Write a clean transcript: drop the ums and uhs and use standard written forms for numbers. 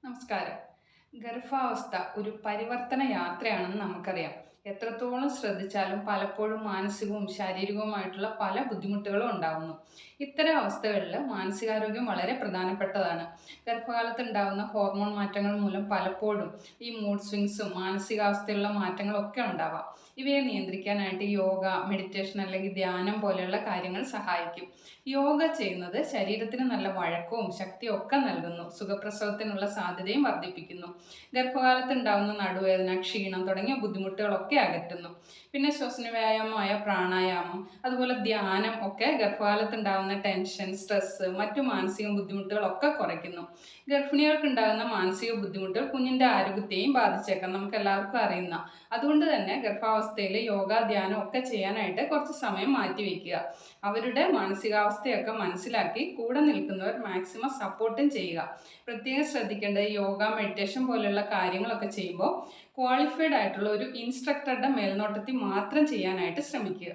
നമസ്കാരം. ഗർഭാവസ്ഥ ഒരു പരിവർത്തന യാത്രയാണെന്ന് നമുക്കറിയാം. എത്രത്തോളം ശ്രദ്ധിച്ചാലും പലപ്പോഴും മാനസികവും ശാരീരികവുമായിട്ടുള്ള പല ബുദ്ധിമുട്ടുകളും ഉണ്ടാവുന്നു. ഇത്തരം അവസ്ഥകളിൽ മാനസികാരോഗ്യം വളരെ പ്രധാനപ്പെട്ടതാണ്. ഗർഭകാലത്ത് ഉണ്ടാകുന്ന ഹോർമോൺ മാറ്റങ്ങൾ മൂലം പലപ്പോഴും ഈ മൂഡ് സ്വിങ്സും മാനസികാവസ്ഥയിലുള്ള മാറ്റങ്ങളൊക്കെ ഉണ്ടാവാം. ഇവയെ നിയന്ത്രിക്കാനായിട്ട് യോഗ, മെഡിറ്റേഷൻ അല്ലെങ്കിൽ ധ്യാനം പോലെയുള്ള കാര്യങ്ങൾ സഹായിക്കും. യോഗ ചെയ്യുന്നത് ശരീരത്തിന് നല്ല വഴക്കവും ശക്തിയും ഒക്കെ നൽകുന്നു. സുഖപ്രസവത്തിനുള്ള സാധ്യതയും വർദ്ധിപ്പിക്കുന്നു. ഗർഭകാലത്ത് ഉണ്ടാകുന്ന നടുവേദന, ക്ഷീണം തുടങ്ങിയ ബുദ്ധിമുട്ടുകളൊക്കെ അകറ്റുന്നു. പിന്നെ ശ്വസന വ്യായാമമായ പ്രാണായാമം, അതുപോലെ ധ്യാനം ഒക്കെ ഗർഭകാലത്ത് ഉണ്ടാകുന്ന ടെൻഷൻ, സ്ട്രെസ്, മറ്റു മാനസിക ബുദ്ധിമുട്ടുകളൊക്കെ കുറയ്ക്കുന്നു. ഗർഭിണികൾക്ക് ഉണ്ടാകുന്ന മാനസിക ബുദ്ധിമുട്ടുകൾ കുഞ്ഞിൻ്റെ ആരോഗ്യത്തെയും ബാധിച്ചേക്കാം, നമുക്ക് എല്ലാവർക്കും അറിയുന്ന. അതുകൊണ്ട് തന്നെ ഗർഭാവസ്ഥയിൽ യോഗ, ധ്യാനം ഒക്കെ ചെയ്യാനായിട്ട് കുറച്ച് സമയം മാറ്റിവെക്കുക. അവരുടെ മാനസികാവസ്ഥയൊക്കെ മനസ്സിലാക്കി കൂടെ നിൽക്കുന്നവർ മാക്സിമം സപ്പോർട്ടും ചെയ്യുക. പ്രത്യേകം ശ്രദ്ധിക്കേണ്ടത് യോഗ, മെഡിറ്റേഷൻ പോലെയുള്ള കാര്യങ്ങളൊക്കെ ചെയ്യുമ്പോൾ ക്വാളിഫൈഡ് ആയിട്ടുള്ള ഒരു ഇൻസ്ട്രക്ടറുടെ മേൽനോട്ടത്തിൽ മാത്രം ചെയ്യാനായിട്ട് ശ്രമിക്കുക.